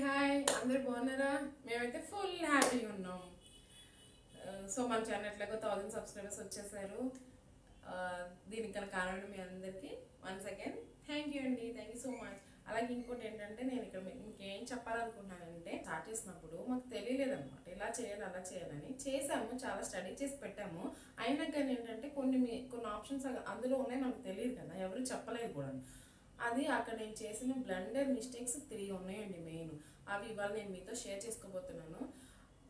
Hi అందరు బాగున్నారా? మేమైతే ఫుల్ హ్యాపీగా ఉన్నాం. సో మన ఛానల్ ఎట్లాగో 1000 సబ్స్క్రైబర్స్ వచ్చేసారు. దీనికి గల కారణం మీ అందరికీ వన్స్ అగైన్ థ్యాంక్ యూ అండి. Thank you so much. అలాగే ఇంకోటి ఏంటంటే నేను ఇక్కడ మీకు ఏం చెప్పాలనుకుంటున్నానంటే, స్టార్ట్ చేసినప్పుడు మాకు తెలియలేదన్నమాట ఇలా చేయాలి అలా చేయాలని. చేసాము, చాలా స్టడీ చేసి పెట్టాము. అయినా కానీ ఏంటంటే కొన్ని ఆప్షన్స్ అందులో ఉన్నాయి, మనకు తెలియదు కదా, ఎవరు చెప్పలేదు కూడా. అది అక్కడ నేను చేసిన బ్లండర్ మిస్టేక్స్ 3 ఉన్నాయండి మెయిన్. అవి ఇవాళ నేను మీతో షేర్ చేసుకోబోతున్నాను.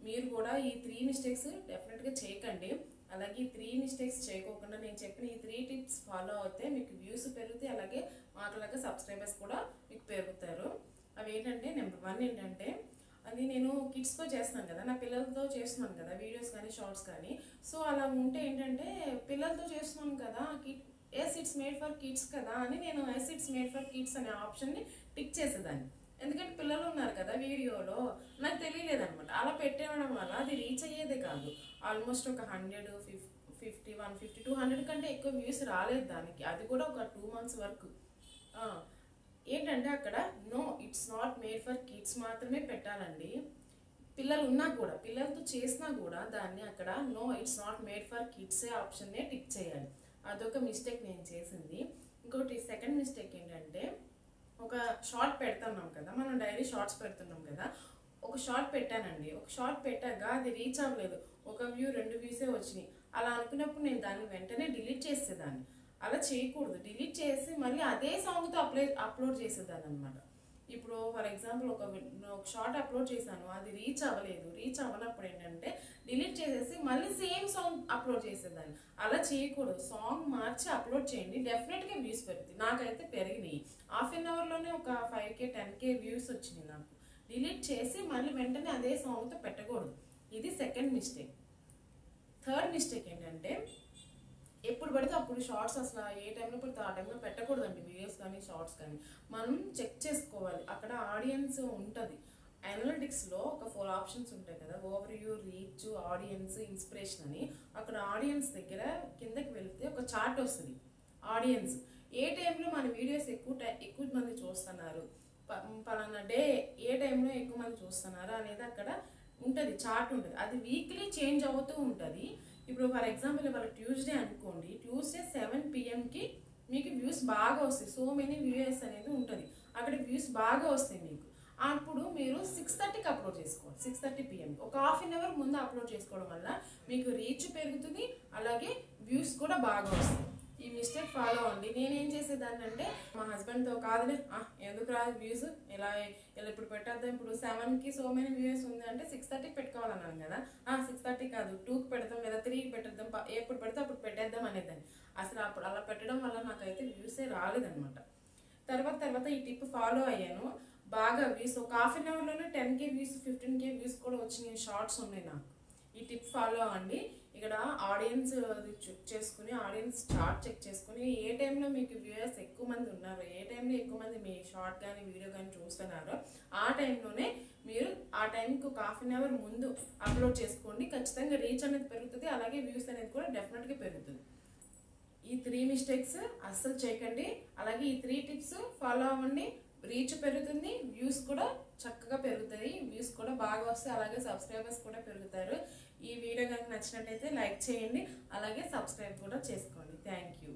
మీరు కూడా ఈ 3 మిస్టేక్స్ డెఫినెట్గా చేయకండి. అలాగే ఈ 3 మిస్టేక్స్ చేయకోకుండా నేను చెప్పిన ఈ 3 టిప్స్ ఫాలో అవుతే మీకు వ్యూస్ పెరుగుతాయి, అలాగే మాటలాగా సబ్స్క్రైబర్స్ కూడా మీకు పెరుగుతారు. అవి ఏంటంటే, నెంబర్ 1 ఏంటంటే, అది నేను కిడ్స్తో చేస్తున్నాను కదా, నా పిల్లలతో చేస్తున్నాను కదా వీడియోస్ కానీ షార్ట్స్ కానీ. సో అలా ఉంటే ఏంటంటే, పిల్లలతో చేస్తున్నాను కదా, yes it's made for kids కదా అని నేను yes it's made for kids అనే ఆప్షన్ని టిక్ చేసేదాన్ని. ఎందుకంటే పిల్లలు ఉన్నారు కదా వీడియోలో, నాకు తెలియలేదనమాట. అలా పెట్టేయడం వల్ల అది రీచ్ అయ్యేదే కాదు. ఆల్మోస్ట్ ఒక 150, 150, 200 కంటే ఎక్కువ వ్యూస్ రాలేదు దానికి. అది కూడా ఒక 2 months వరకు. ఏంటంటే అక్కడ no it's not made for kids మాత్రమే పెట్టాలండి. పిల్లలు ఉన్నా కూడా, పిల్లలతో చేసినా కూడా దాన్ని అక్కడ no it's not made for kids ఆప్షన్నే టిక్ చేయాలి. అదొక మిస్టేక్ నేను చేసింది. ఇంకోటి సెకండ్ మిస్టేక్ ఏంటంటే, ఒక షార్ట్ పెడుతున్నాం కదా, మనం డైలీ షార్ట్స్ పెడుతున్నాం కదా, ఒక షార్ట్ పెట్టానండి. ఒక షార్ట్ పెట్టాక అది రీచ్ అవ్వలేదు, 1 వ్యూ 2 వ్యూసే వచ్చినాయి. అలా అనుకున్నప్పుడు నేను దాన్ని వెంటనే డిలీట్ చేసేదాన్ని. అలా చేయకూడదు. డిలీట్ చేసి మళ్ళీ అదే సాంగ్తో అప్లోడ్ చేసేదాన్ని అనమాట. ఇప్పుడు ఫర్ ఎగ్జాంపుల్ ఒక షార్ట్ అప్లోడ్ చేశాను, అది రీచ్ అవ్వలేదు. రీచ్ అవ్వనప్పుడు ఏంటంటే డిలీట్ చేసేసి మళ్ళీ సేమ్ సాంగ్ అప్లోడ్ చేసేదాన్ని. అలా చేయకూడదు. సాంగ్ మార్చి అప్లోడ్ చేయండి, డెఫినెట్గా వ్యూస్ పెరుగుతాయి. నాకైతే పెరిగినాయి. హాఫ్ అన్ అవర్లోనే ఒక 5K 10K వ్యూస్ వచ్చినాయి నాకు. డిలీట్ చేసి మళ్ళీ వెంటనే అదే సాంగ్తో పెట్టకూడదు. ఇది సెకండ్ మిస్టేక్. థర్డ్ మిస్టేక్ ఏంటంటే, ఎప్పుడు పడితే అప్పుడు షార్ట్స్ అసలు ఏ టైంలో పడితే ఆ టైంలో పెట్టకూడదండి. వీడియోస్ కానీ షార్ట్స్ కానీ మనం చెక్ చేసుకోవాలి. అక్కడ ఆడియన్స్ ఉంటుంది. అనలిటిక్స్లో ఒక 4 ఆప్షన్స్ ఉంటాయి కదా, over view, reach, audience, inspiration అని. అక్కడ ఆడియన్స్ దగ్గర కిందకి వెళ్తే ఒక చార్ట్ వస్తుంది. ఆడియన్స్ ఏ టైంలో మన వీడియోస్ ఎక్కువ మంది చూస్తున్నారు, పలానా డే ఏ టైంలో ఎక్కువ మంది చూస్తున్నారు అనేది అక్కడ ఉంటుంది, చార్ట్ ఉంటుంది. అది వీక్లీ చేంజ్ అవుతూ ఉంటుంది. ఇప్పుడు ఫర్ ఎగ్జాంపుల్ ఇవాళ ట్యూస్డే అనుకోండి, ట్యూస్డే 7 PM మీకు వ్యూస్ బాగా వస్తాయి. సో మెనీ వ్యూయర్స్ అనేది ఉంటుంది. అక్కడ వ్యూస్ బాగా వస్తాయి మీకు. అప్పుడు మీరు 6:30కి అప్లోడ్ చేసుకోవాలి. 6:30 PM ఒక హాఫ్ అన్ అవర్ ముందు అప్లోడ్ చేసుకోవడం వల్ల మీకు రీచ్ పెరుగుతుంది, అలాగే వ్యూస్ కూడా బాగా వస్తాయి. ఈ మిస్టేక్ ఫాలో అవ్వండి. నేనేం చేసేదాన్ని అంటే, మా హస్బెండ్తో కాదులే ఎందుకు రాదు వ్యూస్, ఇలా ఇప్పుడు పెట్టేద్దాం, ఇప్పుడు 7కి సో మెనీ వ్యూస్ ఉంది అంటే 6:30కి పెట్టుకోవాలన్నాను కదా, 6:30 కాదు 2కి పెడతాం లేదా 3కి పెట్టేద్దాం, ఎప్పుడు పెడితే అప్పుడు పెట్టేద్దాం అనేదాన్ని. అసలు అప్పుడు అలా పెట్టడం వల్ల నాకైతే వ్యూసే రాలేదనమాట. తర్వాత ఈ టిప్ ఫాలో అయ్యాను. బాగా వ్యూస్ ఒక హాఫ్ అన్ అవర్లోనే 10K వ్యూస్ 15K వ్యూస్ కూడా వచ్చిన షార్ట్స్ ఉన్నాయి నాకు. ఈ టిప్ ఫాలో అవ్వండి. ఇక్కడ ఆడియన్స్ చెక్ చేసుకుని, ఆడియన్స్ చార్ట్ చెక్ చేసుకుని, ఏ టైంలో మీకు వ్యూయర్స్ ఎక్కువ మంది ఉన్నారో, ఏ టైంలో ఎక్కువ మంది మీ షార్ట్ కానీ వీడియో కానీ చూస్తున్నారో ఆ టైంలోనే మీరు ఆ టైంకి ఒక హాఫ్ అన్ అవర్ ముందు అప్లోడ్ చేసుకోండి. ఖచ్చితంగా రీచ్ అనేది పెరుగుతుంది, అలాగే వ్యూస్ అనేది కూడా డెఫినెట్గా పెరుగుతుంది. ఈ 3 మిస్టేక్స్ అస్సలు చేయకండి. అలాగే ఈ 3 టిప్స్ ఫాలో అవ్వండి. రీచ్ పెరుగుతుంది, వ్యూస్ కూడా చక్కగా పెరుగుతాయి, వ్యూస్ కూడా బాగా వస్తాయి, అలాగే సబ్స్క్రైబర్స్ కూడా పెరుగుతారు. ఈ వీడియో కనుక నచ్చినట్టయితే లైక్ చేయండి, అలాగే సబ్స్క్రైబ్ కూడా చేసుకోండి. Thank you.